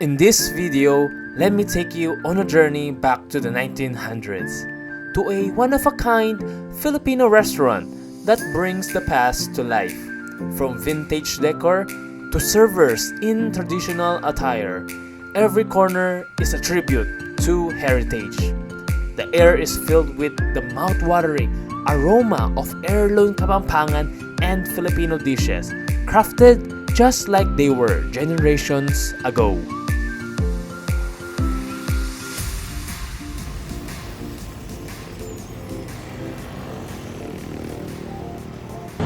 In this video, let me take you on a journey back to the 1900s, to a one-of-a-kind Filipino restaurant that brings the past to life. From vintage decor to servers in traditional attire, every corner is a tribute to heritage. The air is filled with the mouth-watering aroma of heirloom Kapampangan and Filipino dishes, crafted just like they were generations ago.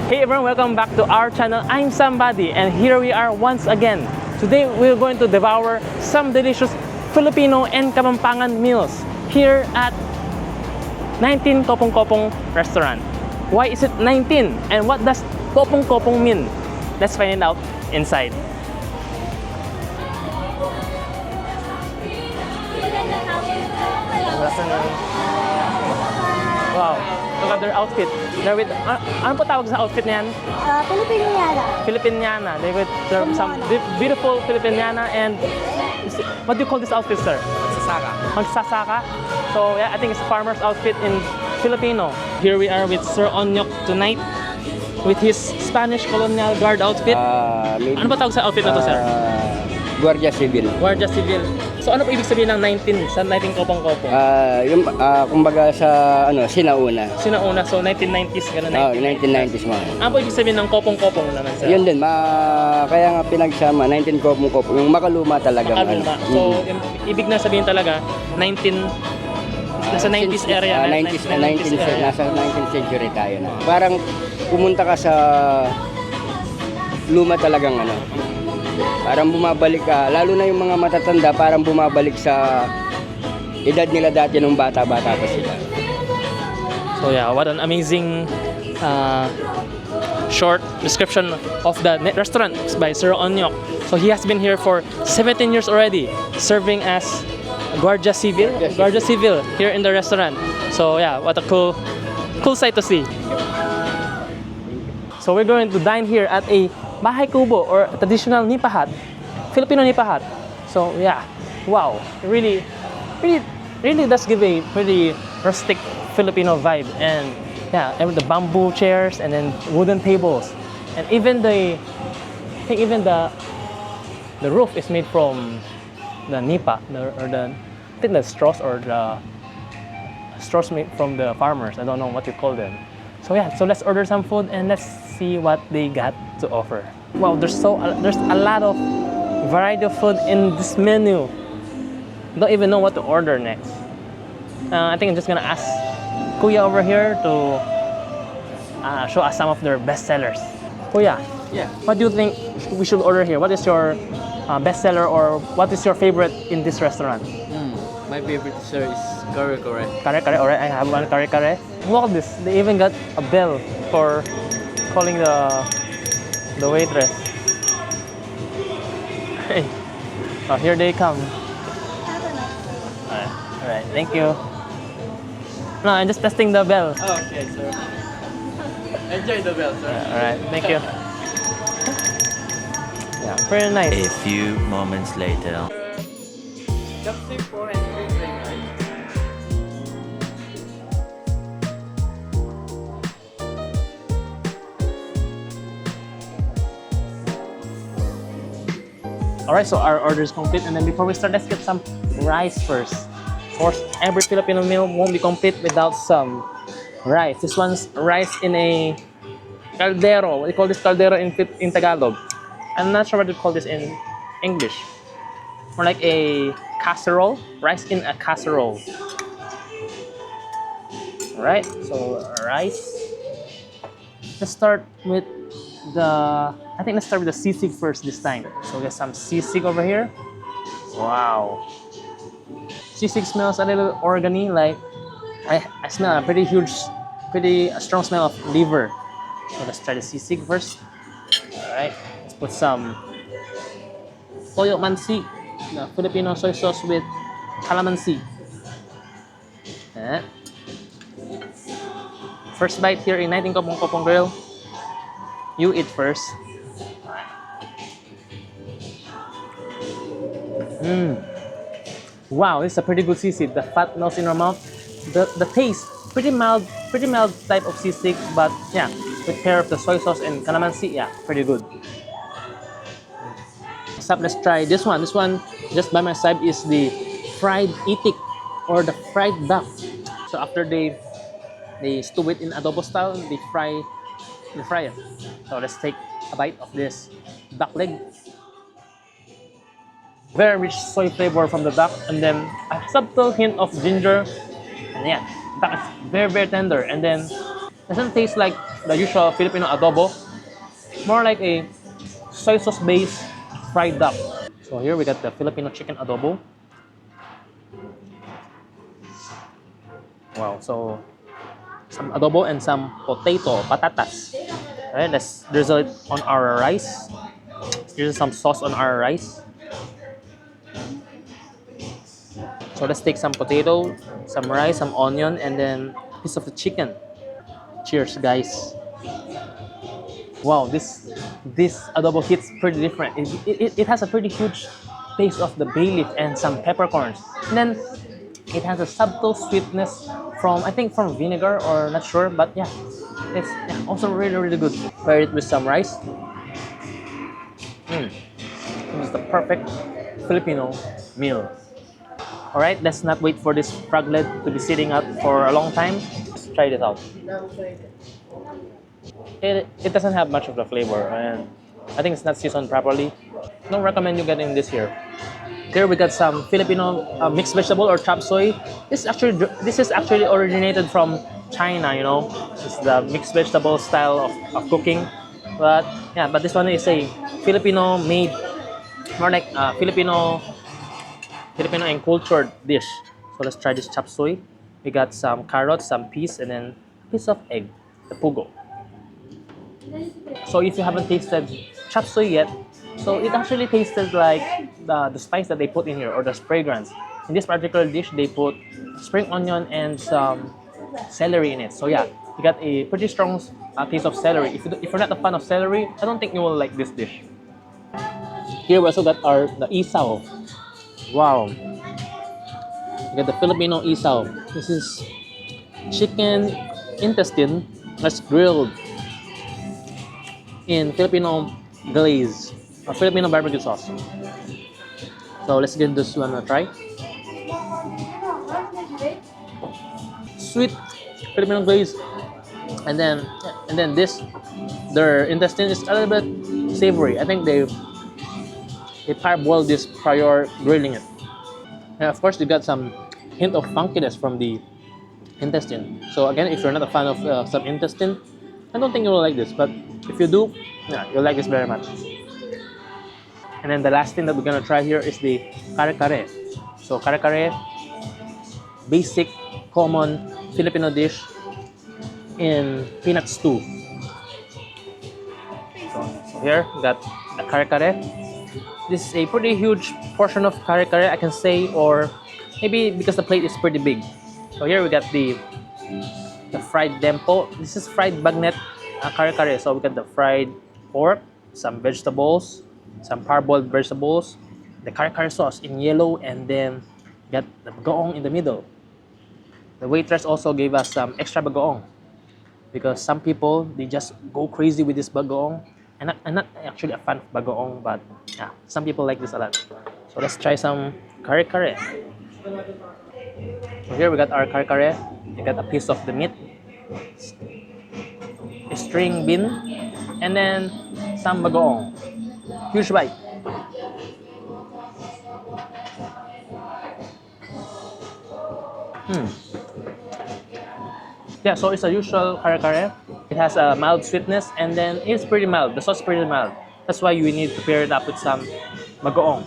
Hey everyone, welcome back to our channel. I'm Xuhmbuddy and here we are once again. Today we're going to devour some delicious Filipino and Kapampangan meals here at 19 Copung-Copung restaurant. Why is it 19 and what does Copung-Copung mean? Let's find it out inside. Wow, look at their outfit. They're with, ano po tawag sa outfit niyan? Filipiniana. Filipiniana. They with some beautiful Filipiniana and what do you call this outfit, sir? Magsasaka. Magsasaka. So yeah, I think it's farmer's outfit in Filipino. Here we are with Sir Onyok tonight with his Spanish colonial guard outfit. Ano ba tawag sa outfit na to, sir? Guardia Civil. Guardia Civil. So ano po ibig sabihin ng 19 sa 19 Copung-Copung? Kumbaga sa sinauna. Sinauna, so 1990s ganun. 1990s mga. Ano po ibig sabihin ng Copung-Copung naman, sir? Yun din, kaya nga pinagsama 19 Copung-Copung, yung makaluma talaga. Makaluma. So ibig na sabihin talaga 19 nasa 90s area. 90s area. Nasa 19th century tayo na. Parang pumunta ka sa luma talagang parang bumabalik ka, lalo na yung mga matatanda, parang bumabalik sa edad nila dati nung bata-bata pa sila. So yeah, what an amazing short description of the restaurant by Sir Onyok. So he has been here for 17 years already, serving as Guardia Civil here in the restaurant. So yeah, what a cool sight to see. So we're going to dine here at a bahay kubo or traditional nipa hut, Filipino nipa hut. So yeah, wow, really does give a pretty rustic Filipino vibe. And yeah, the bamboo chairs and then wooden tables, and even the roof is made from the nipa, I think the straws or the straws made from the farmers. I don't know what you call them. So yeah, so let's order some food and let's see what they got to offer. Wow, there's a lot of variety of food in this menu. Don't even know what to order next. I think I'm just gonna ask Kuya over here to show us some of their best sellers. Kuya, Yeah. what do you think we should order here? What is your best seller or what is your favorite in this restaurant? My favorite sir is kare-kare. Kare-kare, alright, I have one kare-kare. Look at this, they even got a bell for calling the waitress. Hey, oh, here they come. Alright, thank you. No, I'm just testing the bell. Oh, okay, sir. Enjoy the bell, sir. Alright, thank you. Yeah, very nice. A few moments later. Alright, so our order is complete, and then before we start, let's get some rice first. Of course, every Filipino meal won't be complete without some rice. This one's rice in a caldero. We call this caldero in Tagalog. I'm not sure what to call this in English. More like a casserole, rice in a casserole. Alright, so rice. Let's start with let's start with the sisig first this time. So we got some sisig over here. Wow. Sisig smells a little organy, like I smell a pretty strong smell of liver. So let's try the sisig first. Alright, let's put some toyo mansi, the Filipino soy sauce with calamansi. First bite here in 19 Copung-Copung Grill. You eat first. Mm. Wow, this is a pretty good sisig. The fat melts in your mouth. The taste pretty mild type of sisig, but yeah, with pair of the soy sauce and calamansi, yeah, pretty good. Next up, let's try this one. This one just by my side is the fried itik or the fried duck. So after they stew it in adobo style, they fry it. So let's take a bite of this duck leg. Very rich soy flavor from the duck, and then a subtle hint of ginger. And yeah, duck is very tender, and then doesn't taste like the usual Filipino adobo. More like a soy sauce based fried duck. So here we got the Filipino chicken adobo. Wow, so some adobo and some patatas. Alright, let's drizzle it on our rice. Here's some sauce on our rice. So let's take some potato, some rice, some onion, and then a piece of the chicken. Cheers, guys. Wow, this adobo hits pretty different. It has a pretty huge taste of the bay leaf and some peppercorns. And then it has a subtle sweetness from, I think, from vinegar or not sure, but yeah, it's also really good. Pair it with some rice. It's the perfect Filipino meal. Alright, let's not wait for this frog leg to be sitting out for a long time. Let's try this out. It doesn't have much of the flavor, and I think it's not seasoned properly. Don't recommend you getting this here. Here we got some Filipino mixed vegetable or chop suey. This is actually originated from China. You know, it's the mixed vegetable style of cooking. But yeah, but this one is a Filipino made, more like Filipino and cultured dish. So let's try this chop suey. We got some carrots, some peas, and then a piece of egg, the pugo. So if you haven't tasted chop suey yet, so it actually tasted like the spice that they put in here or the fragrance. In this particular dish, they put spring onion and some celery in it. So yeah, you got a pretty strong taste of celery. If you're not a fan of celery, I don't think you will like this dish. Here we also got the isaw. Wow, you got the Filipino isaw. This is chicken intestine that's grilled in Filipino glaze or Filipino barbecue sauce. So let's give this one a try. Sweet Filipino glaze, and then their intestine is a little bit savory. I think they parboiled this prior grilling it. And of course, you got some hint of funkiness from the intestine. So again, if you're not a fan of some intestine, I don't think you will like this, but if you do, yeah, you'll like this very much. And then the last thing that we're gonna try here is the kare-kare. So kare-kare, basic, common Filipino dish in peanut stew. So here we got the kare-kare. This is a pretty huge portion of kare-kare, I can say, or maybe because the plate is pretty big. So here we got the fried dempo. This is fried bagnet kare-kare. So we got the fried pork, some vegetables, some parboiled vegetables, the kare-kare sauce in yellow, and then got the bagoong in the middle. The waitress also gave us some extra bagoong because some people, they just go crazy with this bagoong. I'm not actually a fan of bagoong, but yeah, some people like this a lot. So let's try some kare-kare. So here we got our kare-kare. We got a piece of the meat, a string bean, and then some bagoong. Huge bite. Yeah, so it's a usual kare-kare. It has a mild sweetness, and then it's pretty mild. The sauce is pretty mild. That's why you need to pair it up with some bagoong.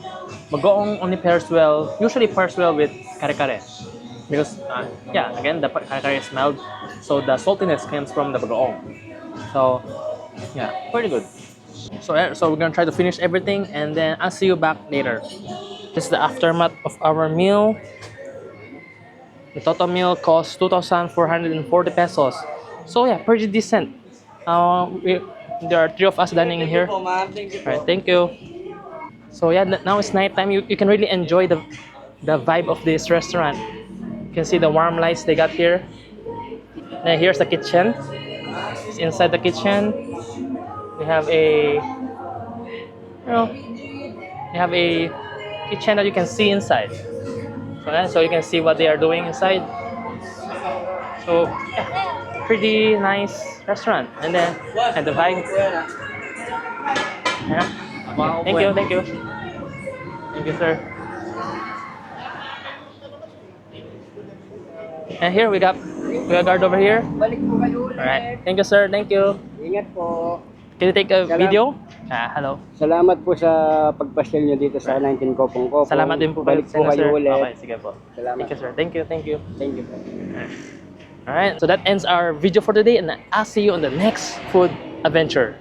Bagoong only usually pairs well with kare-kare. Because, yeah, again, the kare-kare is mild, so the saltiness comes from the bagoong. So, yeah, pretty good. So we're gonna try to finish everything, and then I'll see you back later. This is the aftermath of our meal. The total meal cost 2,440 pesos. So yeah, pretty decent. There are 3 of us dining in here. Alright, thank you. So yeah, now it's nighttime. You can really enjoy the vibe of this restaurant. You can see the warm lights they got here. Then here's the kitchen. It's inside the kitchen. We have a kitchen that you can see inside. So you can see what they are doing inside. So yeah, pretty nice restaurant. And the vibe. Yeah. Thank you, thank you. Thank you, sir. And here we got Kuya Guard over here. Balik po kayo ulit. Alright. Thank you, sir. Thank you. Ingat po. Can you take a video? Hello. Salamat po sa pagpasyal nyo dito sa 19 Copung-Copung. Salamat din po Balik po sir. kayo ulit. Okay, sige po. Salamat. Thank you, sir. Thank you, thank you. Thank you po. Alright. So that ends our video for today, and I'll see you on the next food adventure.